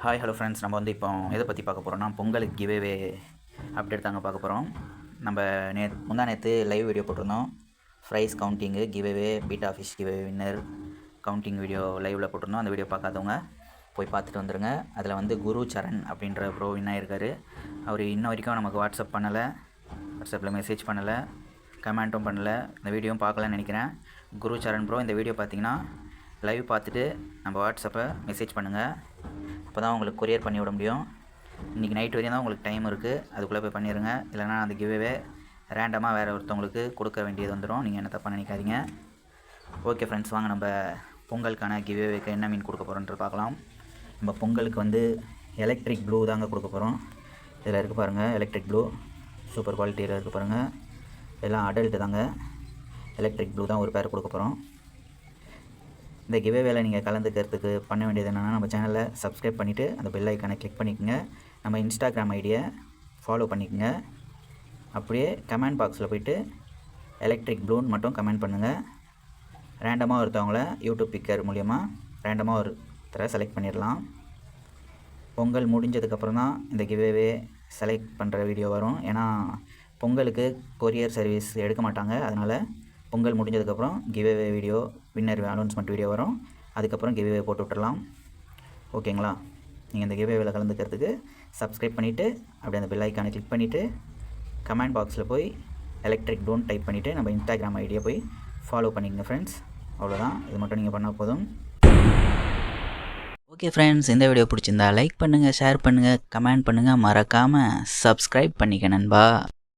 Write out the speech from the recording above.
Hi hello friends, நம்ம வந்து இப்போ எதை பற்றி பார்க்க போகிறோம்னா பொங்கலுக்கு கிவ்அவே அப்டேட் தாங்க பார்க்க போகிறோம். நம்ம முந்தா நேற்று லைவ் வீடியோ போட்டிருந்தோம். Prize counting, giveaway, betta fish giveaway winner counting video லைவில் போட்டிருந்தோம். அந்த வீடியோ பார்க்காதவங்க போய் பார்த்துட்டு வந்துடுங்க. அதில் வந்து குரு சரண் அப்படின்ற ப்ரோ வின் ஆகிருக்காரு. அவர் இன்ன வரைக்கும் நமக்கு வாட்ஸ்அப் பண்ணலை, வாட்ஸ்அப்பில் மெசேஜ் பண்ணலை, கமெண்ட்டும் பண்ணலை, இந்த வீடியோவும் பார்க்கலன்னு நினைக்கிறேன். குரு சரண் ப்ரோ, இந்த வீடியோ பார்த்தீங்கன்னா லைவ் பார்த்துட்டு நம்ம வாட்ஸ்அப்பை மெசேஜ் பண்ணுங்கள். அப்போ தான் உங்களுக்கு கொரியர் பண்ணி விட முடியும். இன்றைக்கி நைட் வரையும் தான் உங்களுக்கு டைம் இருக்குது, அதுக்குள்ளே போய் பண்ணிடுங்க. இல்லைனா அந்த கிவ்அவே ரேண்டமாக வேறு ஒருத்தவங்களுக்கு கொடுக்க வேண்டியது வந்துடும். நீங்கள் என்ன தப்பாக நினைக்காதீங்க. ஓகே ஃப்ரெண்ட்ஸ், வாங்க நம்ம பொங்கலுக்கான கிவ்அவேக்கு என்ன மீன் கொடுக்க போகிறோன்றது பார்க்கலாம். நம்ம பொங்கலுக்கு வந்து எலக்ட்ரிக் ப்ளூ தாங்க கொடுக்க போகிறோம். இதில் இருக்குது பாருங்கள், எலக்ட்ரிக் ப்ளூ சூப்பர் குவாலிட்டியில் இருக்குது பாருங்கள். எல்லாம் அடல்ட்டு தாங்க. எலக்ட்ரிக் ப்ளூ தான் ஒரு பேர் கொடுக்க போகிறோம். இந்த கிவ்அவேல நீங்கள் கலந்துக்கிறதுக்கு பண்ண வேண்டியது என்னென்னா, நம்ம சேனலை சப்ஸ்கிரைப் பண்ணிவிட்டு அந்த பெல் ஐக்கானை கிளிக் பண்ணிக்கோங்க. நம்ம இன்ஸ்டாகிராம் ஐடியை ஃபாலோ பண்ணிக்கோங்க. அப்படியே கமெண்ட் பாக்ஸில் போய்ட்டு எலக்ட்ரிக் ப்ளூன்னு மட்டும் கமெண்ட் பண்ணுங்கள். ரேண்டமாக ஒருத்தவங்கள யூடியூப் பிக்கர் மூலிமா ரேண்டமாக ஒருத்தரை செலக்ட் பண்ணிடலாம். பொங்கல் முடிஞ்சதுக்கப்புறம் தான் இந்த கிவ்அவே செலக்ட் பண்ணுற வீடியோ வரும். ஏன்னா பொங்கலுக்கு கொரியர் சர்வீஸ் எடுக்க மாட்டாங்க. அதனால் பொங்கல் முடிஞ்சதுக்கப்புறம் giveaway video, winner announcement video வரும். அதுக்கப்புறம் கிவ்அவே போட்டு விட்டுறலாம். ஓகேங்களா? நீங்கள் இந்த கிவ்அவேல கலந்துக்கிறதுக்கு சப்ஸ்கிரைப் பண்ணிவிட்டு அப்படியே அந்த பெல் ஐக்கானை கிளிக் பண்ணிவிட்டு கமெண்ட் பாக்ஸில் போய் எலக்ட்ரிக் ப்ளூன் டைப் பண்ணிவிட்டு நம்ம இன்ஸ்டாகிராம் ஐடியை போய் ஃபாலோ பண்ணிக்கங்க ஃப்ரெண்ட்ஸ். அவ்வளோதான், இது மட்டும் நீங்கள் பண்ணால் போதும். ஓகே ஃப்ரெண்ட்ஸ், இந்த வீடியோ பிடிச்சிருந்தா லைக் பண்ணுங்கள், ஷேர் பண்ணுங்கள், கமெண்ட் பண்ணுங்கள், மறக்காமல் சப்ஸ்கிரைப் பண்ணிக்க நண்பா.